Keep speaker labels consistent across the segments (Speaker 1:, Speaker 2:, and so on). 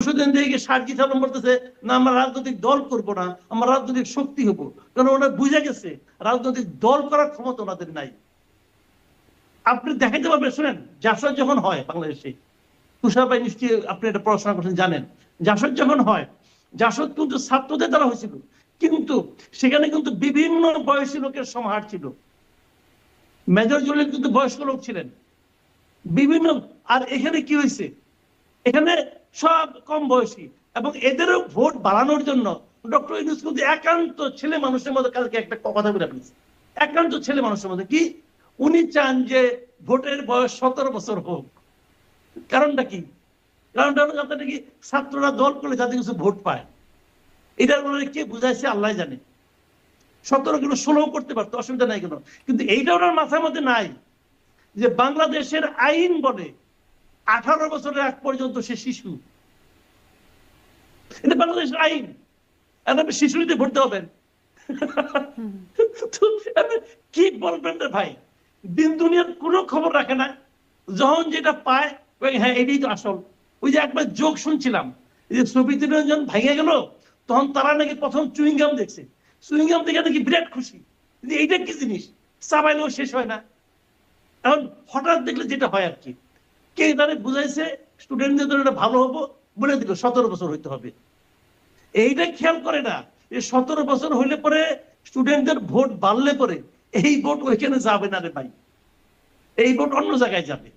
Speaker 1: পরশুদিন দিয়ে সার্জি থালম বলতেছে না আমরা রাজনৈতিক দল করব না, আমরা রাজনৈতিক শক্তি হব, কারণ ওরা বুঝে গেছে রাজনৈতিক দল করার ক্ষমতা ওনাদের নাই। আপনি দেখাইতে পারবেন, শুনেন, জাসদ যখন হয় বাংলাদেশে, তুষার ভাই নিশ্চয়ই আপনি এটা পড়াশোনা করছেন, জানেন, জাসদ যখন হয়, জাসদ কিন্তু ছাত্রদের দ্বারা হয়েছিল, কিন্তু সেখানে কিন্তু বিভিন্ন বয়সী লোকের সমাহার ছিল। মেজর জলিল কিন্তু বয়স্ক লোক ছিলেন বিভিন্ন। আর এখানে কি হয়েছে, এখানে সব কম বয়সী, এবং এদেরও ভোট বাড়ানোর জন্য ডক্টর ইউনূস কিন্তু একান্ত ছেলে মানুষের মধ্যে, কালকে একটা কথা বলে ফেলেছে, একান্ত ছেলে মানুষের মধ্যে কি উনি চান যে ভোটের বয়স 17 বছর হোক। কারণটা কি? কারণটা হলো যাতে নাকি ছাত্ররা দল করলে যাতে কিছু ভোট পায়। এটার মনে কে বুঝাইছে আল্লাহ জানে। 17 কিলো 16 করতে পারতো, অসুবিধা নাই কেন, কিন্তু এইটা ওনার মাথার মধ্যে নাই যে বাংলাদেশের আইন বলে 18 বছরের আগ পর্যন্ত সে শিশু। এটা বাংলাদেশের আইন, আপনি শিশু নিতে ভরতে হবেন। কি বলবেন রে ভাই, দিন দুনিয়ার কোনো খবর রাখে না, যখন যেটা পায় হ্যাঁ এটাই তো আসল। ওই যে একবার যোগ শুনছিলাম, যে সোভিয়েত ইউনিয়ন যখন ভেঙে গেল, তখন তারা নাকি প্রথম চুইংগাম দেখছে, চুইংগাম দেখে নাকি বিরাট খুশি, এইটা কি জিনিস, চাবাইলেও শেষ হয় না। এখন হঠাৎ দেখলে যেটা হয় আর কি, কে তারা বুঝাইছে স্টুডেন্টদের জন্য ভালো হবো, বলে দিল 17 বছর হইতে হবে। এইটা খেয়াল করে না যে 17 বছর হইলে পরে স্টুডেন্টদের ভোট বাড়লে পরে এই ভোট ওইখানে যাবে না রে ভাই, এই ভোট অন্য জায়গায় যাবে।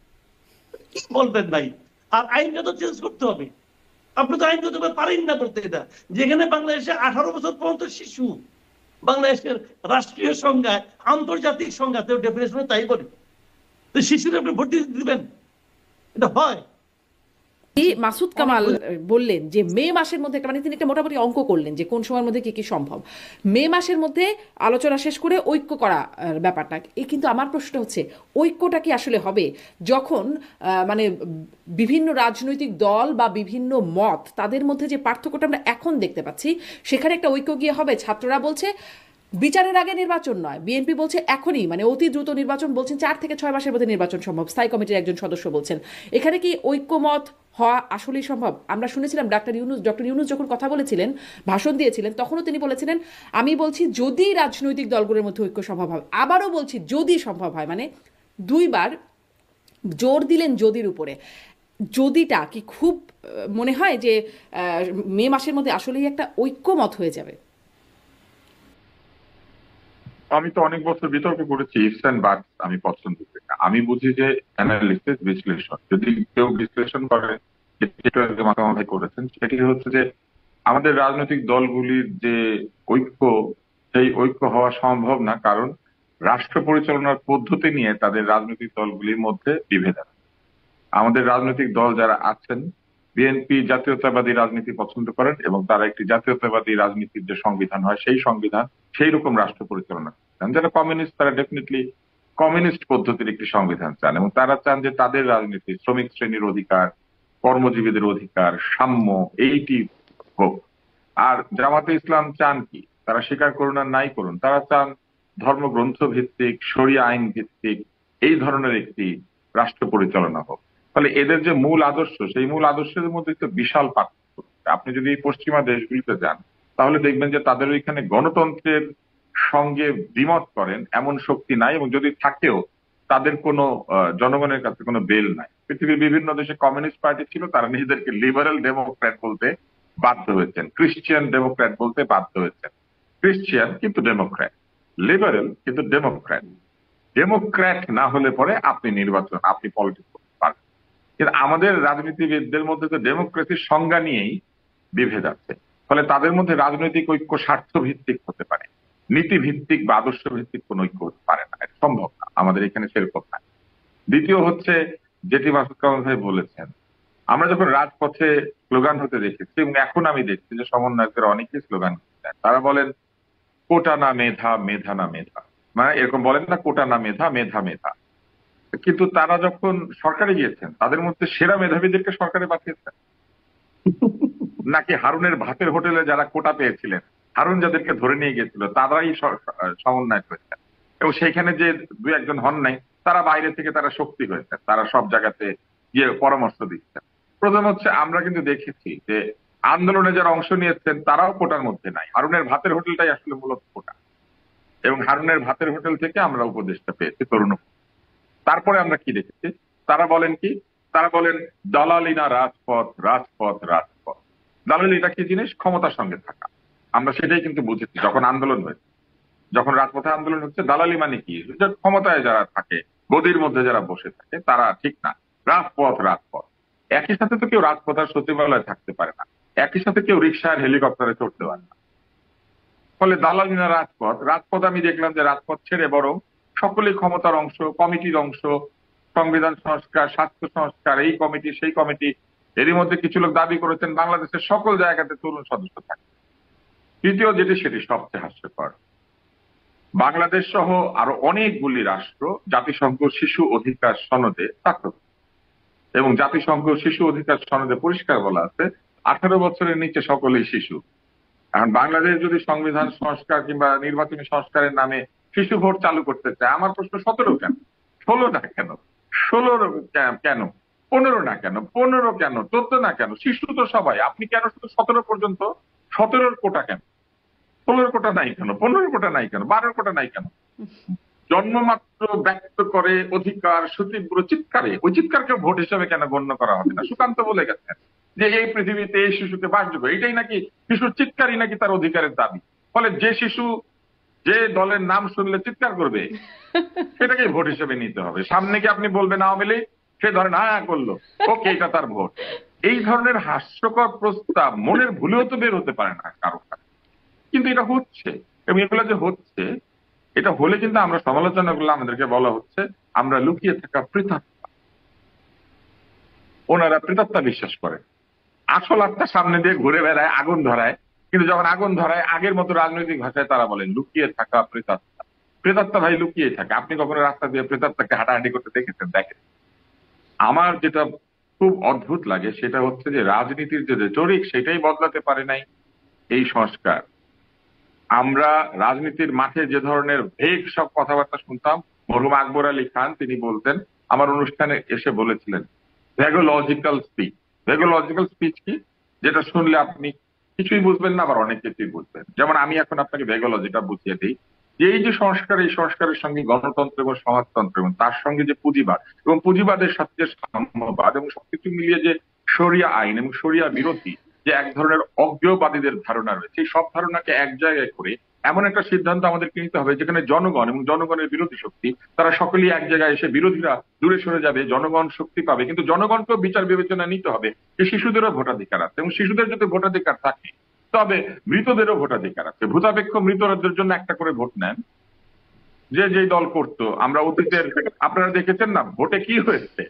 Speaker 1: কি বলবেন ভাই? আর আইনটা তো চেঞ্জ করতে হবে। আপনি তো আইনগত পারেন না করতে এটা, যেখানে বাংলাদেশে 18 বছর পর্যন্ত শিশু, বাংলাদেশের রাষ্ট্রীয় সংজ্ঞায়, আন্তর্জাতিক সংজ্ঞাতে ডেফিনেশনে তাই বলে, তো শিশুরা আপনি ভোট দিবেন? এটা হয়?
Speaker 2: মাসুদ কামাল বললেন যে মে মাসের মধ্যে, মানে তিনি একটা মোটামুটি অঙ্ক করলেন যে কোন সময়ের মধ্যে কি কি সম্ভব, মে মাসের মধ্যে আলোচনা শেষ করে ঐক্য করা ব্যাপারটা। কিন্তু আমার প্রশ্ন হচ্ছে ঐক্যটা কি আসলে হবে যখন মানে বিভিন্ন রাজনৈতিক দল বা বিভিন্ন মত তাদের মধ্যে যে পার্থক্যটা আমরা এখন দেখতে পাচ্ছি, সেখানে একটা ঐক্য গিয়ে হবে? ছাত্ররা বলছে বিচারের আগে নির্বাচন নয়, বিএনপি বলছে এখনই মানে অতি দ্রুত নির্বাচন, বলছেন 4 থেকে 6 মাসের মধ্যে নির্বাচন সম্ভব, স্থায়ী কমিটির একজন সদস্য বলছেন। এখানে কি ঐক্যমত হওয়া আসলেই সম্ভব? আমরা শুনেছিলাম ডক্টর ইউনূস যখন কথা বলেছিলেন, ভাষণ দিয়েছিলেন, তখনও তিনি বলেছিলেন আমি বলছি যদি রাজনৈতিক দলগুলোর মধ্যে ঐক্য সম্ভব হয়, আবারও বলছি যদি সম্ভব হয়, মানে দুইবার জোর দিলেন যদির উপরে। যদিটা কি খুব মনে হয় যে মে মাসের মধ্যে আসলেই একটা ঐক্যমত হয়ে যাবে?
Speaker 3: আমি তো অনেক বছর বিতর্ক করেছি, ইফস এন্ড বাটস আমি পছন্দ করি না। আমি বুঝি যে অ্যানালিসিস, বিশ্লেষণ, যদি কেউ বিশ্লেষণ করে, মাতামাতি করেছেন, সেটি হচ্ছে যে আমাদের রাজনৈতিক দলগুলির যে ঐক্য, সেই ঐক্য হওয়া সম্ভব না, কারণ রাষ্ট্র পরিচালনার পদ্ধতি নিয়ে তাদের রাজনৈতিক দলগুলির মধ্যে বিভেদ আছে। আমাদের রাজনৈতিক দল যারা আছেন, বিএনপি জাতীয়তাবাদী রাজনীতি পছন্দ করেন এবং তারা একটি জাতীয়তাবাদী রাজনীতির যে সংবিধান হয় সেই সংবিধান, সেই রকম রাষ্ট্র পরিচালনা চান। যারা কমিউনিস্ট, তারা ডেফিনেটলি কমিউনিস্ট পদ্ধতির একটি সংবিধান চান, এবং তারা চান যে তাদের রাজনীতি শ্রমিক শ্রেণীর অধিকার, কর্মজীবীদের অধিকার, সাম্য, এইটি হোক। আর জামাতে ইসলাম চান কি, তারা স্বীকার করুন আর নাই করুন, তারা চান ধর্মগ্রন্থ ভিত্তিক, শরিয়া আইন ভিত্তিক এই ধরনের একটি রাষ্ট্র পরিচালনা হোক। ফলে এদের যে মূল আদর্শ, সেই মূল আদর্শের মধ্যে তো বিশাল পার্থক্য। আপনি যদি পশ্চিমা দেশগুলিতে যান, তাহলে দেখবেন যে তাদের ওইখানে গণতন্ত্রের সঙ্গে দ্বিমত করেন এমন শক্তি নাই, এবং যদি থাকেও তাদের কোনো জনগণের কাছে কোনো বেল নাই। পৃথিবীর বিভিন্ন দেশে কমিউনিস্ট পার্টি ছিল, তারা নিজেদেরকে লিবারেল ডেমোক্র্যাট বলতে বাধ্য হয়েছেন, ক্রিশ্চিয়ান ডেমোক্র্যাট বলতে বাধ্য হয়েছেন। ক্রিশ্চিয়ান কিন্তু ডেমোক্র্যাট, লিবারেল কিন্তু ডেমোক্র্যাট। ডেমোক্র্যাট না হলে পরে আপনি নির্বাচন, আপনি পলিটিক্স করতে পারবেন। কিন্তু আমাদের রাজনীতিবিদদের মধ্যে তো ডেমোক্রেসির সংজ্ঞা নিয়েই বিভেদ আছে। ফলে তাদের মধ্যে রাজনৈতিক ঐক্য স্বার্থ ভিত্তিক হতে পারে, নীতি ভিত্তিক বা আদর্শ ভিত্তিক কোন ঐক্য হতে পারে না, এটা সম্ভব না, আমাদের এখানে সেরকম না। দ্বিতীয় হচ্ছে, যেটি মাসুদ কামাল ভাই বলেছেন, আমরা যখন রাজপথে স্লোগান হতে দেখেছি, এবং এখন আমি দেখছি যে সমন্বয়কের অনেকেই স্লোগান দেন, তারা বলেন কোটা না মেধা, মেধা না মেধা, মানে এরকম বলেন না, কোটা না মেধা, মেধা মেধা। কিন্তু তারা যখন সরকারে গিয়েছেন, তাদের মধ্যে সেরা মেধাবীদেরকে সরকারে পাঠিয়েছেন, নাকি হারুনের ভাতের হোটেলে যারা কোটা পেয়েছিলেন, হারুন যাদেরকে ধরে নিয়ে গেছিল, তারাই সমন্বয় করেছেন, এবং সেইখানে যে দুই একজন হন নাই, তারা বাইরে থেকে তারা শক্তি হয়েছেন, তারা সব জায়গাতে গিয়ে পরামর্শ দিচ্ছেন। প্রথম হচ্ছে আমরা কিন্তু দেখেছি যে আন্দোলনে যারা অংশ নিয়েছেন তারাও কোটার মধ্যে নাই। হারুনের ভাতের হোটেলটাই আসলে মূলত কোটা, এবং হারুনের ভাতের হোটেল থেকে আমরা উপদেশটা পেয়েছি তরুণ। তারপরে আমরা কি দেখেছি, তারা বলেন কি, তারা বলেন দালালি না রাজপথ, রাজপথ রাজপথ। দালালিটা কি জিনিস? ক্ষমতার সঙ্গে থাকা। আমরা সেটাই কিন্তু বুঝেছি যখন আন্দোলন হয়েছে, যখন রাজপথে আন্দোলন হচ্ছে। দালালি মানে কি? যে ক্ষমতায় যারা থাকে, গদির মধ্যে যারা বসে থাকে তারা ঠিক না। রাজপথ রাজপথ, একই সাথে তো কেউ রাজপথ আর সচিবালয়ে থাকতে পারে না, একই সাথে কেউ রিক্সা আর হেলিকপ্টারে চড়তে পারে না। ফলে দালালি না রাজপথ, রাজপথ আমি দেখলাম যে রাজপথ ছেড়ে বরং সকলেই ক্ষমতার অংশ, কমিটির অংশ, সংবিধান সংস্কার, স্বাস্থ্য সংস্কার, এই কমিটি সেই কমিটি। এরই মধ্যে কিছু লোক দাবি করেছেন বাংলাদেশের সকল জায়গাতে তরুণ সদস্য থাকে। তৃতীয় যেটি, সেটি সবচেয়ে হাস্যকর, বাংলাদেশ সহ আরো অনেকগুলি রাষ্ট্র জাতিসংঘ শিশু অধিকার সনদে স্বাক্ষর, এবং জাতিসংঘ শিশু অধিকার সনদে পরিষ্কার বলা আছে 18 বছরের নিচে সকলেই শিশু। এখন বাংলাদেশ যদি সংবিধান সংস্কার কিংবা নির্বাচনী সংস্কারের নামে শিশু ভোট চালু করতে চায়, আমার প্রশ্ন 17 কেন, 16 না কেন, 16 কেন, 15 না কেন, 15 কেন, 14 না কেন? শিশু তো সবাই। আপনি কেন শুধু 17 পর্যন্ত? 17 কোটা কেন? 16 কোটা নাই কেন? 15 কোটা নাই কেন? 12 কোটা নাই কেন? জন্মমাত্র ব্যক্ত করে অধিকার সুতীব্র চিৎকারে, ওই চিৎকারকে ভোট হিসেবে কেন গণ্য করা হবে না? সুকান্ত বলে গেছেন যে এই পৃথিবীতে এই শিশুকে বাসযোগ্য, এটাই নাকি শিশুর চিৎকারই নাকি তার অধিকারের দাবি। ফলে যে শিশু যে দলের নাম শুনলে চিৎকার করবে সেটাকে ভোট হিসেবে নিতে হবে। সামনে কি আপনি বলবেন আওয়ামী লীগ, সে ধরেন হ্যাঁ করলো, ওকে এটা তার ভোট। এই ধরনের হাস্যকর প্রস্তাব মনের ভুলেও তো বের হতে পারে না কারো কাছে, কিন্তু এটা হচ্ছে। এবং এগুলো যে হচ্ছে, এটা হলে কিন্তু আমরা সমালোচনা করলে আমাদেরকে বলা হচ্ছে আমরা লুকিয়ে থাকা পৃথকতা। ওনারা পৃথকতা বিশ্বাস করেন, আসল আত্মা সামনে দিয়ে ঘুরে বেড়ায়, আগুন ধরায়, কিন্তু যখন আগুন ধরায় আগের মতো রাজনৈতিক ভাষায় তারা বলেন লুকিয়ে থাকা প্রেতাত্মা। প্রেতাত্মা ভাই লুকিয়ে থাকে। আপনি কখনো রাস্তা দিয়ে প্রেতাত্মাকে হাঁটাহাঁটি করতে দেখেছেন? দেখেন। আমার যেটা খুব অদ্ভুত লাগে সেটা হচ্ছে যে রাজনীতির যে রেটরিক সেটাই বদলাতে পারে নাই এই সংস্কার। আমরা রাজনীতির মাঠে যে ধরনের ভেগ সব কথাবার্তা শুনতাম, মরহুম আকবর আলী খান তিনি বলতেন, আমার অনুষ্ঠানে এসে বলেছিলেন ভেগোলজিক্যাল স্পিচ। ভেগোলজিক্যাল স্পিচ কি? যেটা শুনলে আপনি কিছুই বুঝবেন না, আবার অনেক কিছুই বুঝবেন। যেমন আমি এখন আপনাকে ভেগোলজিটা বুঝিয়ে দিই যে এই যে সংস্কার, এই সংস্কারের সঙ্গে গণতন্ত্র এবং সমাজতন্ত্র এবং তার সঙ্গে যে পুঁজিবাদ, এবং পুঁজিবাদের সাথে যে সাম্যবাদ, এবং সবকিছু মিলিয়ে যে শরিয়া আইন এবং শরিয়া বিরোধী যে এক ধরনের অজ্ঞবাদীদের ধারণা রয়েছে, এই সব ধারণাকে এক জায়গায় করে এমন একটা সিদ্ধান্ত আমাদেরকে নিতে হবে যেখানে জনগণ এবং জনগণের বিরোধী শক্তি তারা সকলেই এক জায়গায় এসে, বিরোধীরা দূরে সরে যাবে, জনগণ শক্তি পাবে। কিন্তু জনগণকেও বিচার বিবেচনা নিতে হবে যে শিশুদেরও ভোটাধিকার আছে, এবং শিশুদের যদি ভোটাধিকার থাকে তবে মৃতদেরও ভোটাধিকার আছে। ভূতাপেক্ষ মৃতদের জন্য একটা করে ভোট নেন, যে যেই দল করতো। আমরা অতীতের আপনারা দেখেছেন না ভোটে কি হয়েছে,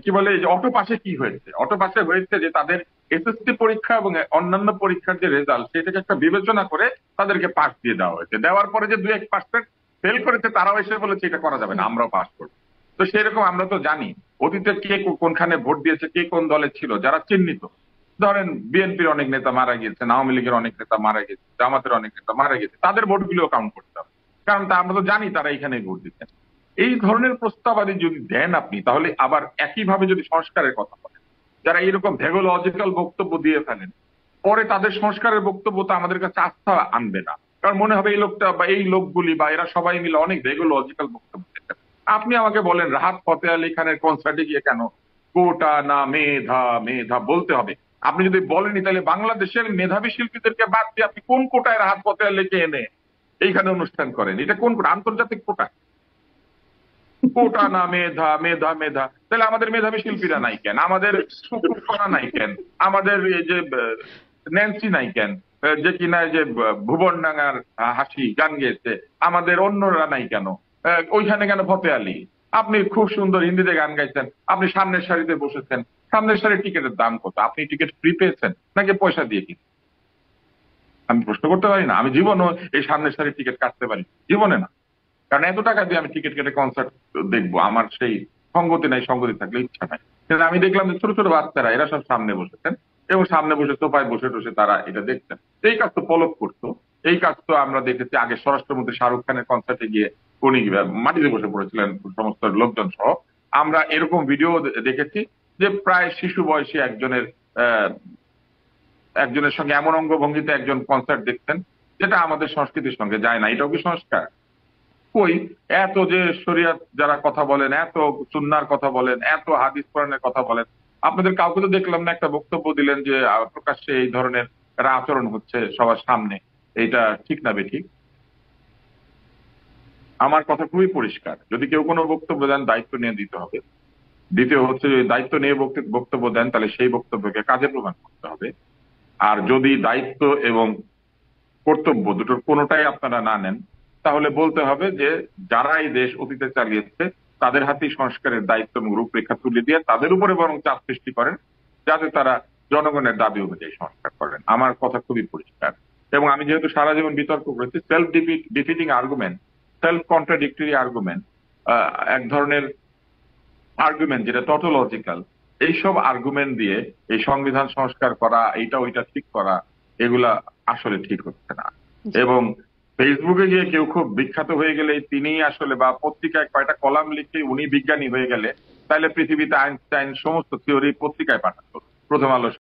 Speaker 3: কি বলে যে অটো পাশে কি হয়েছে? অটো পাশে হয়েছে যে তাদের এসএসসি পরীক্ষা এবং অন্যান্য পরীক্ষার যে রেজাল্ট সেটাকে একটা বিবেচনা করে তাদেরকে পাস দিয়ে দেওয়া হয়েছে। দেওয়ার পরে যে 2-1% ফেল করেছে তারাও এসে বলেছে এটা করা যাবে না, আমরাও পাস করবো। তো সেরকম আমরা তো জানি অতীতে কে কোনখানে ভোট দিয়েছে, কে কোন দলে ছিল, যারা চিহ্নিত। ধরেন বিএনপির অনেক নেতা মারা গিয়েছেন, আওয়ামী লীগের অনেক নেতা মারা গেছে, জামাতের অনেক নেতা মারা গেছে, তাদের ভোটগুলো কাউন্ট করতে হবে, কারণ তা আমরা তো জানি তারা এখানে ভোট দিচ্ছেন। এই ধরনের প্রস্তাবাদি যদি দেন আপনি, তাহলে আবার একইভাবে যদি সংস্কারের কথা বলেন, যারা এরকম ভেগোলজিক্যাল বক্তব্য দিয়ে ফেলেন, পরে তাদের সংস্কারের বক্তব্য তো আমাদের কাছে আস্থা আনবে না, কারণ মনে হবে এই লোকটা বা এই লোকগুলি বা এরা সবাই মিলে অনেক ভেগোলজিক্যাল বক্তব্য দিচ্ছেন। আপনি আমাকে বলেন রাহাত ফতে আলী খানের কনসার্টে গিয়ে কেন কোটা না মেধা মেধা বলতে হবে? আপনি যদি বলেনি তাহলে বাংলাদেশের মেধাবী শিল্পীদেরকে বাদ দিয়ে আপনি কোন কোটায় রাহাত ফতে আলীকে এনে এইখানে অনুষ্ঠান করেন? এটা কোন কোটা? আন্তর্জাতিক কোটা? কোটা না মেধা মেধা মেধা, তাহলে আমাদের মেধাবী শিল্পীরা নাই কেন? আমাদের সুকুফা নাই কেন? আমাদের এই যে ন্যান্সি নাই কেন, যে কিনা যে ভুবনডাঙ্গার হাসি গান গেয়েছে? আমাদের অন্যরা নাই কেন? ওইখানে কেন ফতে আলী? আপনি খুব সুন্দর হিন্দিতে গান গাইছেন, আপনি সামনের সারিতে বসেছেন, সামনের সারির টিকিটের দাম কত? আপনি টিকিট ফ্রি পেয়েছেন নাকি পয়সা দিয়ে কিনে? আমি প্রশ্ন করতে পারি না? আমি জীবনও এই সামনের সারির টিকিট কাটতে পারি? জীবনে না, কারণ এত টাকা দিয়ে আমি টিকিট কেটে কনসার্ট দেখবো, আমার সেই সঙ্গতি নাই, সঙ্গতি থাকলে ইচ্ছা নাই। কিন্তু আমি দেখলাম যে ছোট ছোট বাচ্চারা এরা সব সামনে বসেছেন এবং সামনে বসে সোফায় বসে বসে তারা এটা দেখছেন। এই কাজ তো পলক করতো, এই কাজ তো আমরা দেখেছি আগে স্বরাষ্ট্রমন্ত্রী শাহরুখ খানের কনসার্টে গিয়ে উনি মাটিতে বসে পড়েছিলেন সমস্ত লোকজন সহ। আমরা এরকম ভিডিও দেখেছি যে প্রায় শিশু বয়সী একজনের সঙ্গে এমন অঙ্গভঙ্গিতে একজন কনসার্ট দেখছেন যেটা আমাদের সংস্কৃতির সঙ্গে যায় না। এটাও কি সংস্কার? কই, এত যে শরিয়াত যারা কথা বলেন, এত সুন্নাহর কথা বলেন, এত হাদিস কোরআনের কথা বলেন, আপনাদের কাউকে তো দেখলাম না একটা বক্তব্য দিলেন যে প্রকাশ্যে এই ধরনের একটা আচরণ হচ্ছে সবার সামনে, এইটা ঠিক না বেঠিক। আমার কথা খুবই পরিষ্কার, যদি কেউ কোনো বক্তব্য দেন দায়িত্ব নিয়ে দিতে হবে। দ্বিতীয় হচ্ছে, যদি দায়িত্ব নিয়ে বক্তব্য দেন তাহলে সেই বক্তব্যকে কাজে প্রমাণ করতে হবে। আর যদি দায়িত্ব এবং কর্তব্য দুটোর কোনোটাই আপনারা না নেন, তাহলে বলতে হবে যে যারা এই দেশ অতীতে চালিয়েছে তাদের হাতেই সংস্কারের দায়িত্ব এবং রূপরেখা তুলে দিয়ে তাদের উপরে বরং চাপ সৃষ্টি করেন, যাতে তারা জনগণের দাবি অনুযায়ী সংস্কার করেন। আমার কথা খুবই পরিষ্কার। এবং আমি যেহেতু সারা জীবন বিতর্ক করেছি, self defeating argument, self contradictory argument, এক ধরনের আর্গুমেন্ট যেটা টটোলজিক্যাল, এইসব আর্গুমেন্ট দিয়ে এই সংবিধান সংস্কার করা, এইটা ওইটা ঠিক করা, এগুলা আসলে ঠিক হচ্ছে না। এবং ফেসবুকে গিয়ে কেউ খুব বিখ্যাত হয়ে গেলে তিনি আসলে, বা পত্রিকায় কয়টা কলাম লিখে উনি বিজ্ঞানী হয়ে গেলে, তাহলে পৃথিবীতে আইনস্টাইন সমস্ত থিওরি পত্রিকায় পাঠাতো, প্রথম আলো